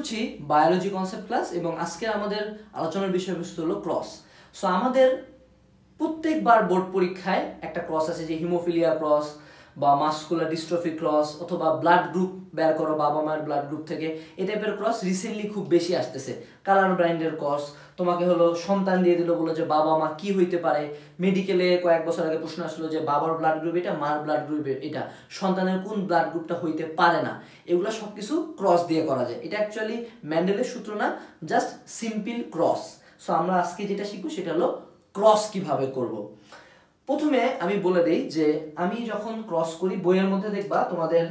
করছি biology concept class এবং আজকে আমাদের আলোচনার বিষয়বস্তু হলো ক্রস। সো আমাদের প্রত্যেকবার বোর্ড পরীক্ষায় একটা ক্রস আছে, যে হিমোফিলিয়া ক্রস বা মাসকুলার ডিস্ট্রফি ক্রস অথবা ব্লাড গ্রুপ বের করো বাবা মায়ের ব্লাড গ্রুপ থেকে, এই টাইপের ক্রস রিসেন্টলি খুব বেশি আসতেছে। কালার ব্লাইন্ডের ক্রস, তোমাকে হলো সন্তান দিয়ে দিল, বলো যে বাবা মা কি হইতে পারে। মেডিকেলে কয়েক বছর আগে প্রশ্ন আসলো যে বাবার ব্লাড গ্রুপ এটা, মার ব্লাড গ্রুপ এটা, সন্তানের কোন ব্লাড গ্রুপটা হইতে পারে না। এগুলো সবকিছু ক্রস দিয়ে করা যায়। এটা অ্যাকচুয়ালি ম্যান্ডেলের সূত্র না, জাস্ট সিম্পল ক্রস। সো আমরা আজকে যেটা শিখবো সেটা হলো ক্রস কিভাবে করব। প্রথমে আমি বলে দেই যে আমি যখন ক্রস করি, বইয়ের মধ্যে দেখবা তোমাদের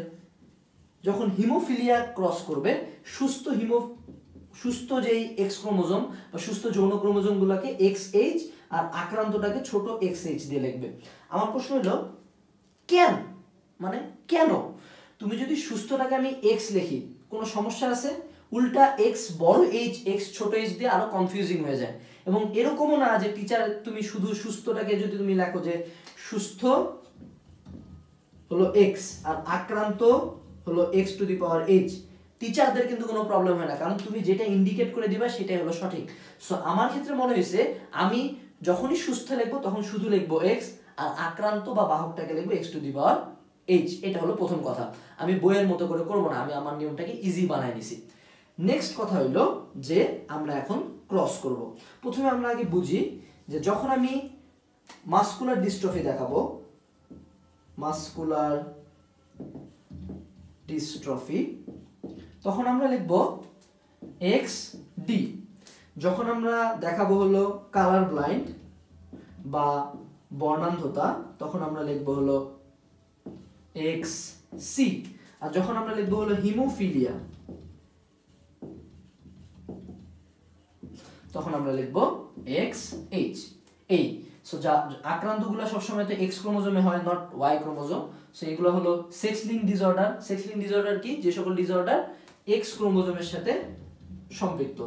যখন হিমোফিলিয়া ক্রস করবে, সুস্থ যেই এক্স ক্রোমোজোম বা সুস্থ যৌন ক্রোমোজোমগুলোকে XH আর আক্রান্তটাকে ছোট XH দিয়ে লিখবে। আমার প্রশ্ন হলো কেন তুমি যদি সুস্থটাকে আমি X লিখি কোনো সমস্যা আছে? উল্টা X বড় H X ছোট H দিয়ে আরো কনফিউজিং হয়ে যায়। এবং এরকমও না যে টিচার তুমি শুধু সুস্থটাকে যদি তুমি লেখো যে সুস্থ হলো X আর আক্রান্ত হলো X to the power H, টিচারদের কিন্তু কোনো প্রবলেম হয় না, কারণ তুমি যেটা ইন্ডিকেট করে দিবা সেটাই হলো সঠিক। সো আমার ক্ষেত্রে মনে হয়েছে আমি যখনই সুস্থ লিখবো তখন শুধু লিখবো X আর আক্রান্ত বা বাহকটাকে লিখবো X to the power H। এটা হলো প্রথম কথা। আমি বইয়ের মতো করে করবো না, আমি আমার নিয়মটাকে ইজি বানায় নিছি। নেক্সট কথা হইলো যে আমরা এখন ক্রস করব। প্রথমে আমরা আগে বুঝি যে যখন আমি মাসকুলার ডিস্ট্রফি দেখাবো, মাসকুলার ডিস্ট্রফি, তখন আমরা লিখব XD। যখন আমরা দেখাবো হলো কালার ব্লাইন্ড বা বর্ণান্ধতা, তখন আমরা লিখব হলো XC। আর যখন আমরা লিখব হলো হিমোফিলিয়া, তখন আমরা লিখব XH। এই সো যা আক্রান্তগুলো সবসময় তো X ক্রোমোজোমে হয়, নট Y ক্রোমোজোম। সো এগুলো হলো sex link disorder. Sex link disorder কি? যে সকল ডিসঅর্ডার X ক্রোমোজোমের সাথে সম্পৃক্ত।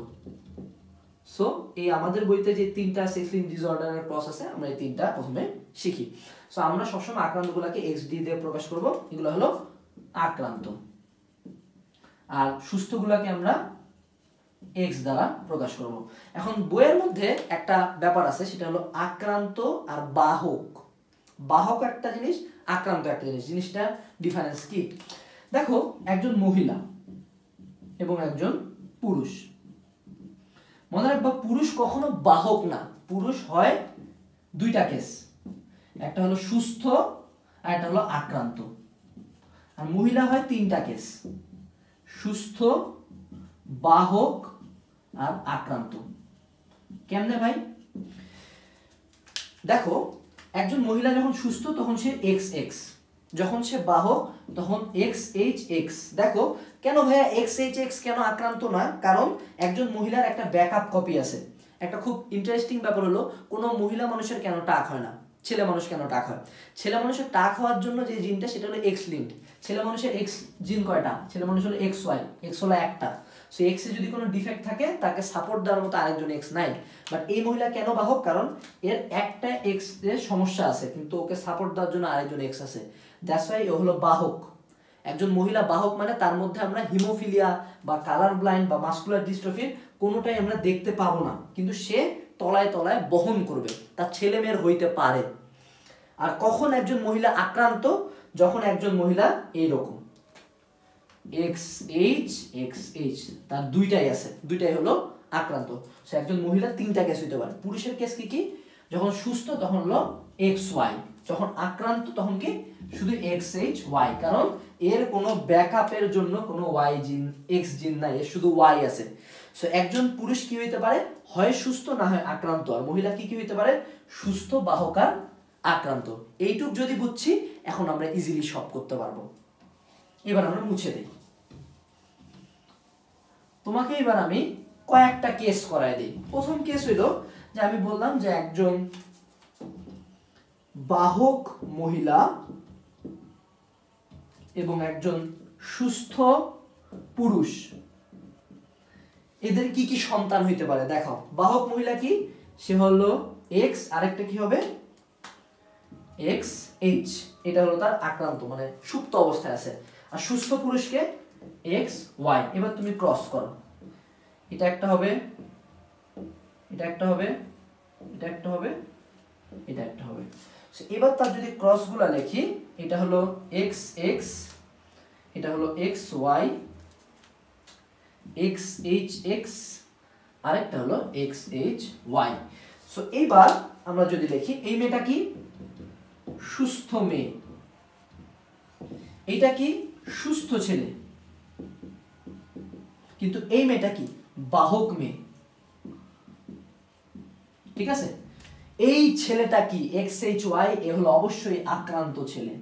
সো এই আমাদের বইতে যে তিনটা সেক্স লিঙ্ক ডিসঅর্ডারের ক্রস আছে, আমরা এই তিনটা প্রথমে শিখি। সো আমরা সবসময় আক্রান্তগুলোকে XD দিয়ে প্রকাশ করব, এগুলো হলো আক্রান্ত। আর সুস্থগুলোকে আমরা X দ্বারা প্রকাশ করব। এখন বইয়ের মধ্যে একটা ব্যাপার আছে, সেটা হলো আক্রান্ত আর বাহক। বাহক একটা জিনিস, আক্রান্ত একটা জিনিস। জিনিসটা ডিফারেন্স কি? দেখো, একজন মহিলা এবং একজন পুরুষ, মনে রাখবা পুরুষ কখনো বাহক না। পুরুষ হয় দুইটা কেস, একটা হলো সুস্থ আর একটা হলো আক্রান্ত। আর মহিলা হয় তিনটা কেস, সুস্থ, বাহক আর আক্রান্ত। কেমনে ভাই? দেখো, একজন মহিলা যখন সুস্থ তখন সে XX, যখন সে বাহক তখন XHX। দেখো কেন ভাইয়া XHX কেন আক্রান্ত না? কারণ একজন মহিলার একটা ব্যাকআপ কপি আছে। একটা খুব ইন্টারেস্টিং ব্যাপার হলো, কোনো মহিলা মানুষের কেন টাক হয় না, ছেলে মানুষ কেন টাক হয়? ছেলে মানুষের টাক হওয়ার জন্য যে জিনটা সেটা হলো X লিঙ্কড। ছেলে মানুষের X জিন কয়টা? ছেলে মানুষ হলো XY, X হলো একটা। সো X এ যদি কোনো ডিফেক্ট থাকে তাকে সাপোর্ট দেওয়ার মতো আরেকজন X নাই। বাট এই মহিলা কেন বাহক? কারণ এর একটা X এর সমস্যা আছে, কিন্তু ওকে সাপোর্ট দেওয়ার জন্য আরেকজন X আছে। দ্যাটস ওয়াই ও হলো বাহক। একজন মহিলা বাহক মানে তার মধ্যে আমরা হিমোফিলিয়া বা কালার ব্লাইন্ড বা মাসকুলার ডিস্ট্রফির কোনোটাই আমরা দেখতে পাবো না, কিন্তু সে তলায় তলায় বহন করবে, তার ছেলে মেয়ের হইতে পারে। আর কখন একজন মহিলা আক্রান্ত? যখন একজন মহিলা এইরকম XH XH, তার দুইটাই আছে, দুইটাই হলো আক্রান্ত। সে একজন মহিলা তিনটা কেস হইতে পারে। পুরুষের কেস কি কি? যখন সুস্থ তখন হলো XY, যখন আক্রান্ত তখন কি? শুধু XHY, কারণ এর কোনো ব্যাকআপের জন্য কোনো Y জিন X জিন নাই, এর শুধু Y আছে। সো একজন পুরুষ কি হইতে পারে? হয় সুস্থ না হয় আক্রান্ত। আর মহিলা কি কি হইতে পারে? সুস্থ, বাহক আর আক্রান্ত। এইটুক যদি বুঝছি, এখন আমরা ইজিলি সব করতে পারবো। এবার আমরা মুছে দিই। তোমাকে এবার আমি কয়েকটা কেস করাই দিই। প্রথম কেস হইল যে আমি বললাম যে একজন বাহক মহিলা এবং একজন সুস্থ পুরুষ, এদের কি কি সন্তান হইতে পারে? দেখো, বাহক মহিলা কি? সে হলো X, আরেকটা কি হবে? XH। এটা হলো তার আক্রান্ত, মানে সুপ্ত অবস্থায় আছে। আর সুস্থ পুরুষকে XY। এবার তুমি ক্রস করো, এটা একটা হবে, এটা একটা হবে, এটা একটা হবে, এটা একটা হবে। সো এবার তার যদি ক্রসগুলো লিখি, এটা হলো এক্স এক্স, এটা হলো X Y, X H X, আরেকটা হলো এক্স এইচ ওয়াই। সো এইবার আমরা যদি লিখি, এই মেয়েটা কি সুস্থ মেয়ে, এইটা কি সুস্থ ছেলে, কিন্তু এই মেয়েটা কি বাহক মেয়ে। ঠিক আছে, এই ছেলেটা কি এক্স এইচ ওয়াই, এ হলো অবশ্যই আক্রান্ত ছেলে।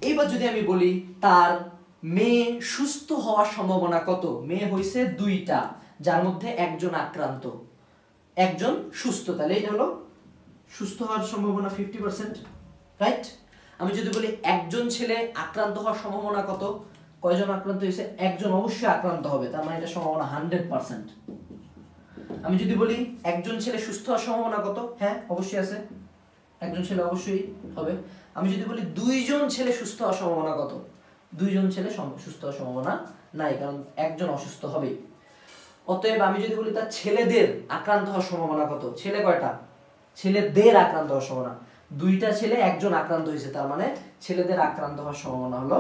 এইবার যদি আমি বলি তার মেয়ে সুস্থ হওয়ার সম্ভাবনা কত, মেয়ে হয়েছে দুইটা, যার মধ্যে একজন আক্রান্ত একজন সুস্থ, তাহলে এটা হলো সুস্থ হওয়ার সম্ভাবনা 50%, রাইট? আমি যদি বলি একজন ছেলে আক্রান্ত হওয়ার সম্ভাবনা কত, কয়জন আক্রান্ত হয়েছে, একজন অবশ্যই আক্রান্ত হবে, তার মানে এটা সম্ভাবনা 100%। আমি যদি বলি একজন ছেলে সুস্থ হওয়ার সম্ভাবনা কত, হ্যাঁ অবশ্যই আছে, একজন ছেলে অবশ্যই হবে। আমি যদি বলি দুইজন ছেলে সুস্থ হওয়ার সম্ভাবনা কত, দুইজন ছেলে সুস্থ হওয়ার সম্ভাবনা নাই, কারণ একজন অসুস্থ হবে। অতএব আমি যদি বলি তার ছেলেদের আক্রান্ত হওয়ার সম্ভাবনা কত, ছেলে কয়টা, ছেলেদের আক্রান্ত হওয়ার সম্ভাবনা, দুইটা ছেলে একজন আক্রান্ত হয়েছে, তার মানে ছেলেদের আক্রান্ত হওয়ার সম্ভাবনা হলো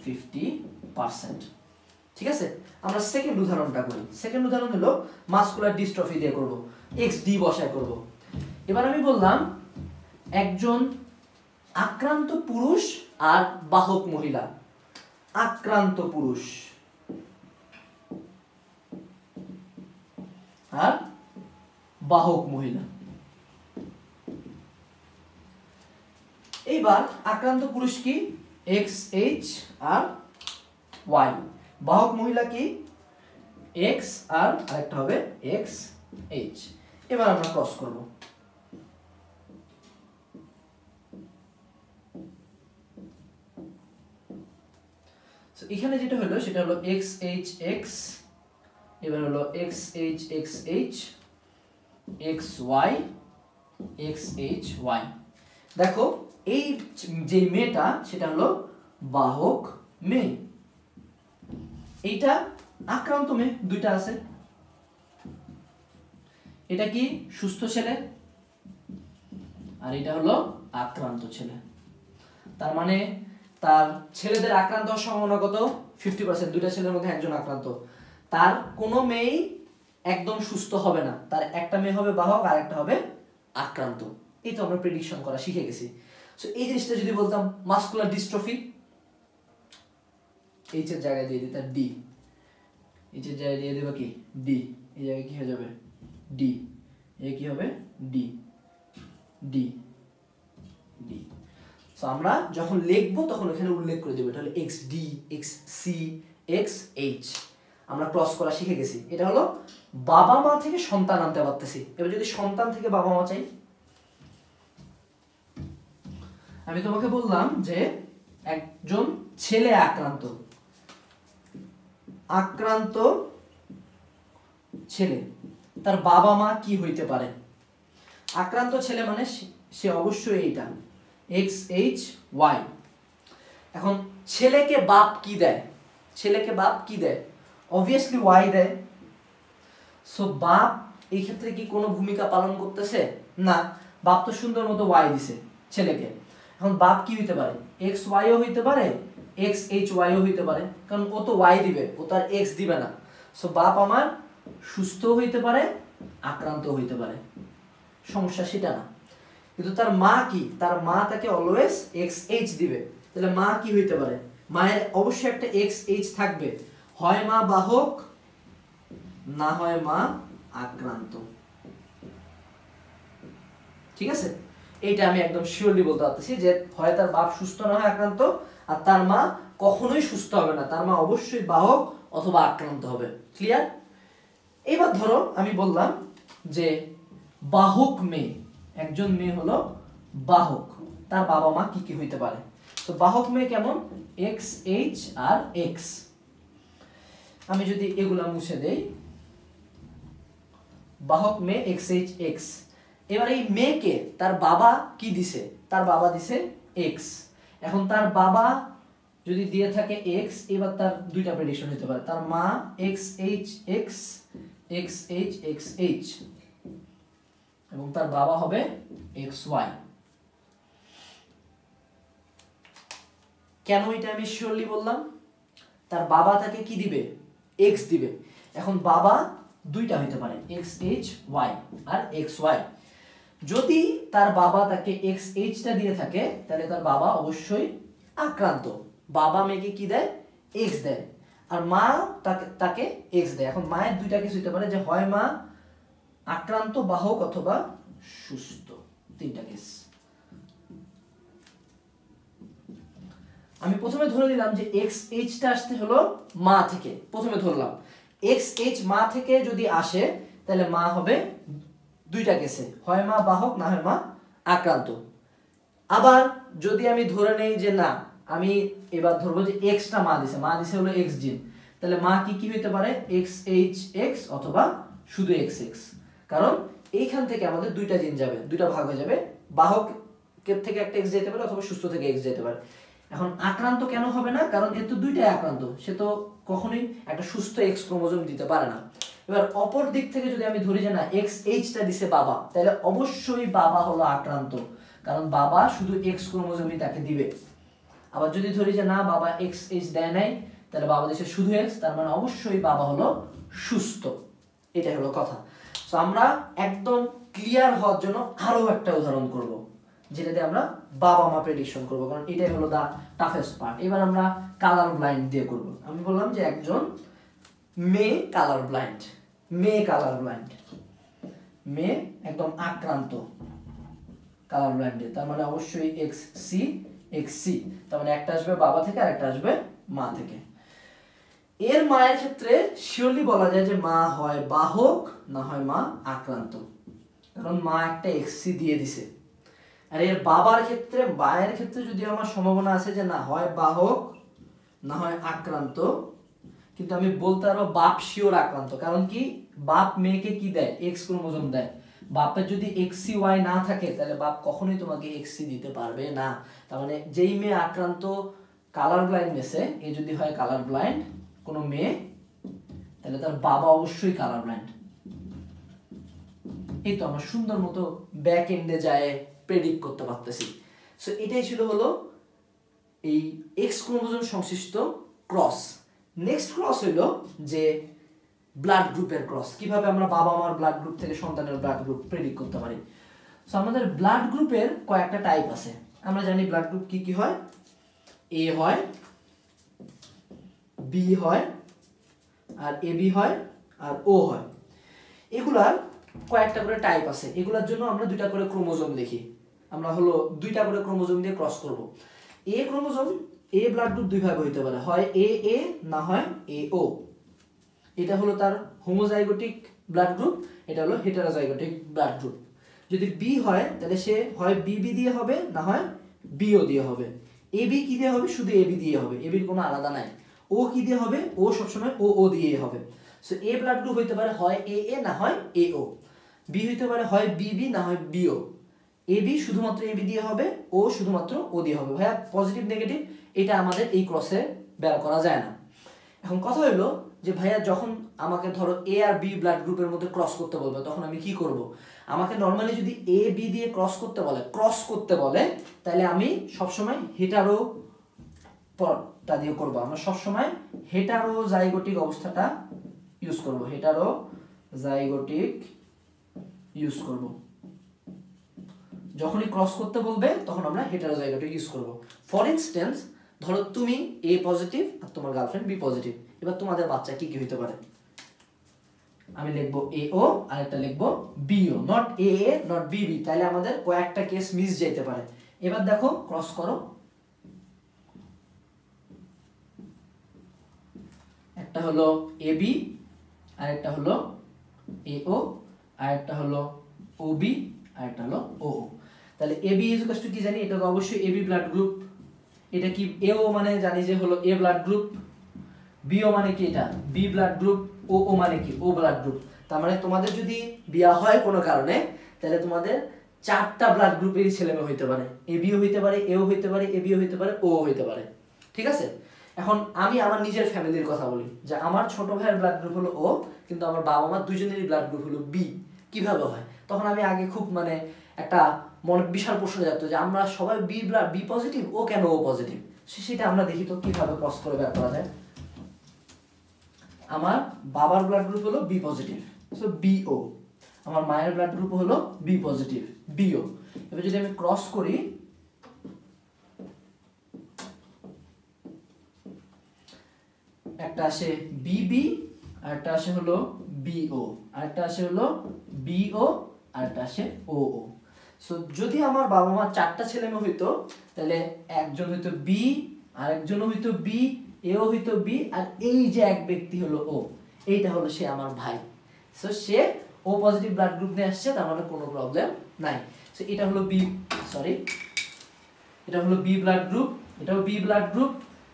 50%। ঠিক আছে, আমরা সেকেন্ড উদাহরণটা করি। সেকেন্ড উদাহরণ হলো মাসকুলার ডিস্ট্রফি দিয়ে করব, XD বসায় করব। এবার আমি বললাম একজন আক্রান্ত পুরুষ আর বাহক মহিলা, আক্রান্ত পুরুষ আর বাহক মহিলা। এইবার আক্রান্ত পুরুষ কি XH আর Y, বাহক মহিলা কি X আর আরেকটা হবে XH। এবার আমরা ক্রস করব। এখানে যেটা হলো সেটা হলো XHX, এবার হলো XHXH, XY, XHY। দেখো এই যে মেয়েটা সেটা হলো বাহক মেয়ে, এইটা আক্রান্ত মেয়ে, দুইটা আছে। এটা কি সুস্থ ছেলে আর এটা হলো আক্রান্ত ছেলে, তার মানে তার ছেলেদের আক্রান্ত হওয়ার সম্ভাবনা কত 50%, দুইটা ছেলের মধ্যে একজন আক্রান্ত। তার কোনো মেয়েই একদম সুস্থ হবে না, তার একটা মেয়ে হবে বাহক আর একটা হবে আক্রান্ত। এই তো আমরা প্রেডিকশন করা শিখে গেছি। সো এই জিনিসটা যদি বলতাম মাসকুলার ডিস্ট্রফি, এইচ এর জায়গায় দিয়ে দিতাম ডি, এইচ এর জায়গায় দিয়ে দেবো কি ডি, এই জায়গায় কি হয়ে যাবে ডি, এই কি হবে ডি ডি ডি। সো আমরা যখন লিখবো তখন এখানে উল্লেখ করে দেবো এটা হলো XD, XC, XH। আমরা ক্রস করা শিখে গেছি। এটা হলো বাবা মা থেকে সন্তান আনতে পারতেছি। এবার যদি সন্তান থেকে বাবা মা চাই, আমি তোমাকে বললাম যে একজন ছেলে আক্রান্ত, আক্রান্ত ছেলে, তার বাবা মা কি হইতে পারে? আক্রান্ত ছেলে মানে সে অবশ্যই এইটা XHY। এখন ছেলেকে বাপ কি দেয়, ছেলেকে বাপ কি দেয়? অবভিয়াসলি Y দেয়। সো বাপ এই ক্ষেত্রে কি কোনো ভূমিকা পালন করতেছে না, বাপ তো সুন্দর মতো Y দিছে ছেলেকে। এখন বাপ কি হইতে পারে, XY ও হইতে পারে, XHY ও হইতে পারে, কারণ ও তো Y দিবে, ও তো আর X দিবে না। সো বাপ আমার সুস্থ হইতে পারে, আক্রান্ত হইতে পারে, সমস্যা সেটা না। কিন্তু তার মা কি, তার মা তাকে অলওয়েজ XH দিবে, তাহলে মা কি হইতে পারে, মায়ের অবশ্যই একটা XH থাকবে, হয় মা বাহক না হয় মা আক্রান্ত। ঠিক আছে, এইটা আমি একদম শিওরলি বলতে পারতেছি যে হয় তার বাপ সুস্থ না হয় আক্রান্ত, আর তার মা কখনোই সুস্থ হবে না, তার মা অবশ্যই বাহক অথবা আক্রান্ত হবে। ক্লিয়ার? এবার ধরো আমি বললাম যে বাহক মেয়ে, একজন মেয়ে হলো বাহক, তার বাবা মা কি কি হইতে পারে? তো বাহক মেয়ে কেমন, XH আর X। আমি যদি এগুলা মুছে দেই, বাহক মেয়ে XHX। এবার এই মেয়েকে তার বাবা কি দিছে, তার বাবা দিছে X। এখন তার বাবা যদি দিয়ে থাকে এক্স, এবার তার দুইটা প্রেডিকশন হতে পারে, তার মা x H x x H x H এবং তার বাবা হবে এক্স ওয়াই। কেন এটা আমি শিওরলি বললাম? তার বাবা তাকে কি দিবে? এক্স দিবে। এখন বাবা দুইটা হইতে পারে, এক্স এইচ ওয়াই আর এক্স ওয়াই। যদি তার বাবা তাকে এক্স এইচটা দিয়ে থাকে তাহলে তার বাবা অবশ্যই আক্রান্ত। বাবা মেয়েকে কি দেয়? এক্স দেয়, আর মা তাকে এক্স দেয়। এখন মায়ের দুইটা কিছু হইতে পারে, যে হয় মা আক্রান্ত, বাহক অথবা সুস্থ, তিনটা কেস। আমি প্রথমে ধরে নিলাম যে এক্স এইচটা আসতে হলো মা থেকে, প্রথমে ধরলাম এক্স এইচ মা থেকে যদি আসে তাহলে মা হবে দুইটা কেসে, হয় মা বাহক না হয় মা আক্রান্ত। আবার যদি আমি ধরে নেই যে না, আমি এবার ধরবো যে এক্সটা মা দিছে হলো এক্স জিন, তাহলে মা কি কি হইতে পারে? এক্স এইচ এক্স অথবা শুধু এক্স এক্স। কারণ এইখান থেকে আমাদের দুইটা জিন যাবে, দুইটা ভাগ হয়ে যাবে, বাহকের থেকে একটা এক্স যেতে পারে অথবা সুস্থ থেকে এক্স যেতে পারে। এখন আক্রান্ত কেন হবে না? কারণ এর তো দুইটাই আক্রান্ত, সে তো কখনোই একটা সুস্থ এক্স ক্রোমোজোম দিতে পারে না। এবার অপর দিক থেকে যদি আমি ধরি যে না, এক্স এইচটা দিছে বাবা, তাহলে অবশ্যই বাবা হলো আক্রান্ত, কারণ বাবা শুধু এক্স ক্রোমোজোমই তাকে দিবে। আবার যদি ধরি যে না, বাবা এক্স এইচ দেয় নাই, তাহলে বাবা দিছে শুধু এক্স, তার মানে অবশ্যই বাবা হলো সুস্থ। এটাই হলো কথা। তো আমরা একদম ক্লিয়ার হওয়ার জন্য আরো একটা উদাহরণ করব, যেটাতে আমরা বাবা মা প্রেডিকশন করব, কারণ এটাই হলো দা টাফেস্ট পার্ট। এবার আমরা কালার ব্লাইন্ড দিয়ে করব। আমি বললাম যে একজন মেয়ে কালার ব্লাইন্ড, মেয়ে একদম আক্রান্ত কালার ব্লাইন্ডে, তার মানে অবশ্যই এক্স সি এক্স সি, তার মানে একটা আসবে বাবা থেকে আর একটা আসবে মা থেকে। এর মায়ের ক্ষেত্রে শিওরলি বলা যায় যে মা হয় বাহক না হয় মা আক্রান্ত, কারণ মা একটা এক্স সি দিয়ে দিছে। আর এর বাবার ক্ষেত্রে, মায়ের ক্ষেত্রে যদি আমার সম্ভাবনা আছে যে না হয় বাহক না হয় আক্রান্ত, কিন্তু আমি বলতে পারবো বাপ শিওর আক্রান্ত। কারণ কি? বাপ মেয়েকে কি দেয়? এক্স ক্রোমোজোম দেয়। বাপের যদি এক্সি ওয়াই না থাকে তাহলে বাপ কখনোই তোমাকে এক্সি দিতে পারবে না। তার মানে যেই মেয়ে আক্রান্ত কালার ব্লাইন্ড মেসে, এ যদি হয় কালার ব্লাইন্ড কোনো মেয়ে, তাহলে তার বাবা অবশ্যই কালার ব্লাইন্ড। এই তো আমরা সুন্দর মতো ব্যাক এন্ডে যায় প্রেডিক্ট করতে পারতেছি। সো এটাই ছিল হলো এই এক্স ক্রোমোজোম সংশ্লিষ্ট ক্রস। নেক্সট ক্রস হইল যে ব্লাড গ্রুপের ক্রস। কিভাবে আমরা বাবা মার ব্লাড গ্রুপ থেকে সন্তানের ব্লাড গ্রুপ প্রেডিক্ট করতে পারি? সো আমাদের ব্লাড গ্রুপের কয়েকটা টাইপ আছে। আমরা জানি ব্লাড গ্রুপ কি কি হয়, এ হয়, বি হয়, আর এ বি হয়, আর ও হয়। এগুলার কয়েকটা করে টাইপ আছে। এগুলোর জন্য আমরা দুইটা করে ক্রোমোজোম লিখি। আমরা হলো দুইটা করে ক্রোমোজোম দিয়ে ক্রস করব। এ ক্রোমোজোম, এ ব্লাড গ্রুপ দুই ভাবে হইতে পারে, হয় এ এ না হয় এ ও। এটা হলো তার হোমোজাইগোটিক ব্লাড গ্রুপ, এটা হলো হেটারোজাইগোটিক ব্লাড গ্রুপ। যদি বি হয় তাহলে সে হয় বিবি দিয়ে হবে না হয় বিও দিয়ে হবে। এ বি কি দিয়ে হবে? শুধু এ বি দিয়ে হবে, এ বির কোনো আলাদা নাই। ও কি দিয়ে হবে? ও সবসময় ও ও দিয়ে হবে। সো এ ব্লাড গ্রুপ হইতে পারে হয় এ এ না হয় এ ও। বি হইতে পারে হয় বিবি না হয় বিও। এ বি শুধুমাত্র এ বি দিয়ে হবে, ও শুধুমাত্র ও দিয়ে হবে। ভাইয়া পজিটিভ নেগেটিভ এটা আমাদের এই ক্রসে বের করা যায় না। এখন কথা হলো যে ভাইয়া যখন আমাকে ধরো এ আর বি ব্লাড গ্রুপের মধ্যে ক্রস করতে বলবে, তখন আমি কি করব? আমাকে নর্মালি যদি এ বি দিয়ে ক্রস করতে বলে তাহলে আমি সবসময় হেটারো পদটা দিয়ে করব। আমরা সবসময় হেটারোজাইগোটিক অবস্থাটা ইউজ করব, হেটারোজাইগোটিক ইউজ করব। যখনই ক্রস করতে বলবে তখন আমরা হেটারোজাইগোটিক ইউজ করব। ফর ইনস্ট্যান্স ধরো তুমি এ পজিটিভ আর তোমার গার্লফ্রেন্ড বি পজিটিভ, এবার তোমাদের বাচ্চা কি কি হইতে পারে? আমি লিখবো এ ও আর একটা লিখবো বি ও, not A A not B B, তাহলে আমাদের কয়েকটা কেস মিস যেতে পারে। এবার দেখো ক্রস করো, একটা হলো এ বি, আর একটা হলো এ ও, আর একটা হলো ও বি, আর একটা হলো ও ও। তাহলে A B is equal to কি জানি? এটা তো অবশ্যই এ বি ব্লাড গ্রুপ। এটা কি এ ও মানে জানি যে হলো এ ব্লাড গ্রুপ, বি ও মানে কি? এটা বি ব্লাড গ্রুপ, ও ও মানে কি? ও ব্লাড গ্রুপ। তার মানে তোমাদের যদি বিয়া হয় কোনো কারণে, তাহলে তোমাদের চারটা ব্লাড গ্রুপেরই ছেলে মেয়ে হইতে পারে। এ বিও হইতে পারে, এও হইতে পারে, এ বিও হইতে পারে, ও হইতে পারে। ঠিক আছে। এখন আমি আমার নিজের ফ্যামিলির কথা বলি, যে আমার ছোট ভাইয়ের ব্লাড গ্রুপ হলো ও, কিন্তু আমার বাবা মা দুজনেরই ব্লাড গ্রুপ হলো বি। কিভাবে হয়? তখন আমি আগে খুব মানে একটা মনে বিশাল প্রশ্ন জাগতো যে আমরা সবাই বি পজিটিভ, ও কেন ও পজিটিভ? সেটা আমরা দেখি তো কিভাবে ক্রস করে বের করা যায়। আমার বাবার ব্লাড গ্রুপ হলো বি পজিটিভ, সো বিও। আমার মায়ের ব্লাড গ্রুপ হলো বি পজিটিভ, বিও। এবার যদি আমি ক্রস করি, একটা আসে বিবি, আর একটা আসে হলো বিও, আর একটা আসে হলো বিও, আর একটা আসে ও। সো যদি আমার বাবা মা 4টা ছেলে মেয়ে হইতো, তাহলে একজন হইতো বি, আর একজন হইতো বি, এও হইতো বি, আর এই যে এক ব্যক্তি হলো ও, এইটা হলো সে আমার ভাই। সো সে ও পজিটিভ ব্লাড গ্রুপ নিয়ে আসছে, তার মানে কোনো প্রবলেম নাই। সো এটা হলো বি, সরি এটা হলো বি ব্লাড গ্রুপ, এটাও বি ব্লাড গ্রুপ,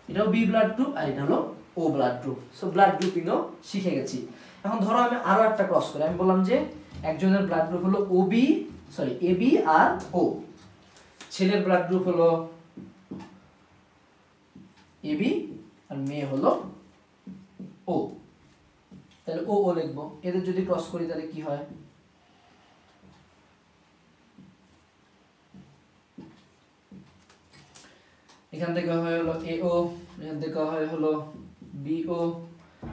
এটাও বি ব্লাড গ্রুপ, আর এটা হলো ও ব্লাড গ্রুপ। সো ব্লাড গ্রুপিংও শিখে গেছি। এখন ধরো আমি আরো একটা ক্রস করি, আমি বললাম যে একজনের ব্লাড গ্রুপ হলো ওবি, সরি এবি আর ও, ছেলের ব্লাড গ্রুপ হলো এবি আর মেয়ে হলো ও, তাহলে ও ও লিখবো। এদের যদি ক্রস করি তাহলে কি হয়? এখান থেকে হয় হলো এও, এখান থেকে হয় হলো বিও,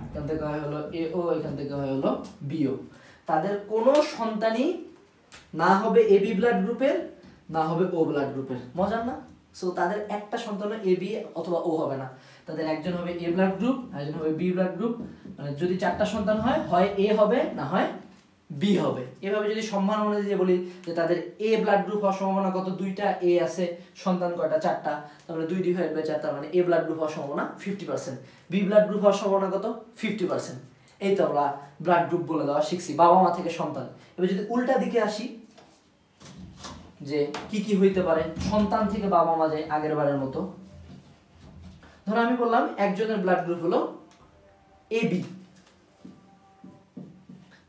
এখান থেকে হয় হলো এও, এখান থেকে হয় হলো বিও। তাদের কোনো সন্তানই না হবে এবি ব্লাড গ্রুপের, না হবে ও ব্লাড গ্রুপের। মজার না? সো তাদের একটা সন্তান এবি অথবা ও হবে না, তাদের একজন হবে এ ব্লাড গ্রুপ, আরেকজন হবে বি ব্লাড গ্রুপ। মানে যদি 4টা সন্তান হয়, হয় এ হবে, না হয় বি হবে। এভাবে যদি সম্ভাবনা অনুযায়ী বলি যে তাদের এ ব্লাড গ্রুপ হওয়ার সম্ভাবনা কত, 2টা এ আছে, সন্তান কয়টা 4টা, তাহলে 2/4, তার মানে এ ব্লাড গ্রুপ হওয়ার সম্ভাবনা 50%, বি ব্লাড গ্রুপ হওয়ার সম্ভাবনা কত, 50%। এই তো আমরা ব্লাড গ্রুপ বলে দেওয়া শিখছি, বাবা মা থেকে সন্তান। এবার যদি উল্টা দিকে আসি, যে কি কি হইতে পারে সন্তান থেকে বাবা মা যায় আগের বারের মতো। ধরো আমি বললাম একজনের ব্লাড গ্রুপ হলো এবি,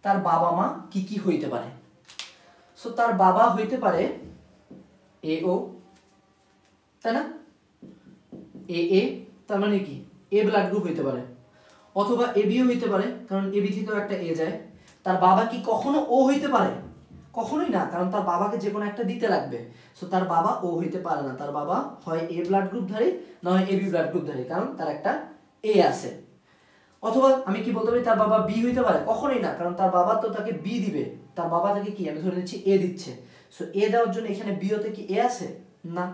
তার বাবা মা কি কি হইতে পারে? সো তার বাবা হইতে পারে এও, তাই না? এ, তার মানে কি এ ব্লাড গ্রুপ হইতে পারে, অথবা এবিও হইতে পারে, কারণ এবি থেকেও একটা এ যায়। তার বাবা কি কখনো ও হইতে পারে? কখনোই না, কারণ তার বাবাকে যে কোনো একটা দিতে লাগবে। সো তার বাবা ও হইতে পারে না, তার বাবা হয় এ ব্লাড গ্রুপধারী, না হয় এবি ব্লাড গ্রুপধারী, কারণ তার একটা এ আছে। অথবা আমি কি বলতে পারি তার বাবা বি হইতে পারে? কখনোই না, কারণ তার বাবা তো তাকে বি দিবে, তার বাবা তাকে কি, আমি ধরে নিচ্ছি এ দিচ্ছে। সো এ দেওয়ার জন্য এখানে বিওতে কি এ আছে? না।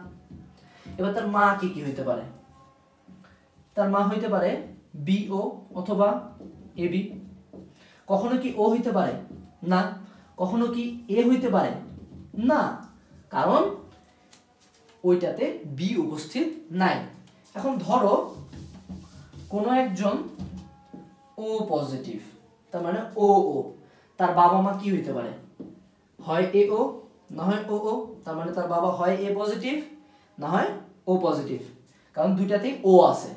এবার তার মা কি কি হইতে পারে? তার মা হইতে পারে বিও অথবা এবি। কখনো কি ও হইতে পারে? না। কখনো কি এ হইতে পারে? না, কারণ ওইটাতে বি উপস্থিত নাই। এখন ধরো কোনো একজন ও পজিটিভ, তার মানে ও, তার বাবা মা কি হইতে পারে? হয় এ ও, না হয় ও, তার মানে তার বাবা হয় এ পজিটিভ, না হয় ও পজিটিভ, কারণ দুইটাতেই ও আছে।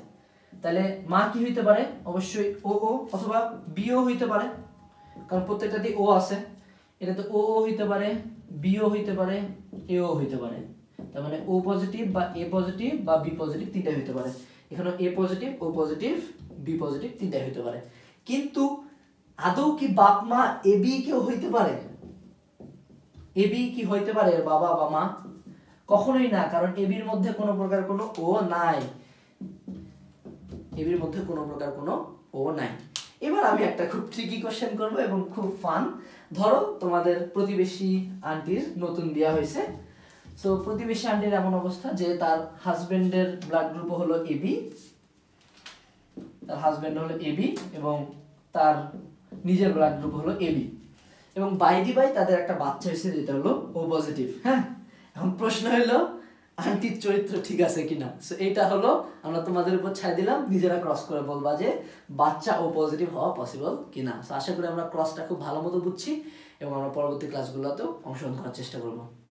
তাহলে মা কি হইতে পারে? অবশ্যই ও অথবা বিও হইতে পারে, কারণ প্রত্যেকটাতেই ও আছে। এটা তো ও হইতে পারে, বিও হইতে পারে, এও হইতে পারে। তার মানে ও পজিটিভ বা এ পজিটিভ বা বি পজিটিভ তিনটাই হইতে পারে। এখানে এ পজিটিভ, ও পজিটিভ, বি পজিটিভ তিনটাই হইতে পারে। কিন্তু আদৌ কি বাপ মা এবি কেউ হইতে পারে? এবি কি হইতে পারে বাবা বা মা? কখনোই না, কারণ এবির মধ্যে কোনো প্রকার কোনো ও নাই, এবির মধ্যে কোনো প্রকার কোনো ও নাই। এবার আমি একটা খুব ট্রিকি কোশ্চেন করব এবং খুব ফান। ধরো তোমাদের প্রতিবেশী আন্টির নতুন বিয়া হয়েছে। সো প্রতিবেশী আন্টির এমন অবস্থা যে তার হাজবেন্ডের ব্লাড গ্রুপ হলো এবি, তার হাজবেন্ড হলো এবি এবং তার নিজের ব্লাড গ্রুপ হলো এবি, এবং বাই তাদের একটা বাচ্চা হয়েছে যেটা হলো ও পজিটিভ। হ্যাঁ, এখন প্রশ্ন হলো আন্টির চরিত্র ঠিক আছে কিনা। সো এইটা হলো আমরা তোমাদের উপর ছাই দিলাম, নিজেরা ক্রস করে বলবা যে বাচ্চা ও পজিটিভ হওয়া পসিবল কিনা। সো আশা করি আমরা ক্রসটা খুব ভালো মতো বুঝছি এবং আমরা পরবর্তী ক্লাসগুলোতেও অংশগ্রহণ করার চেষ্টা করবো।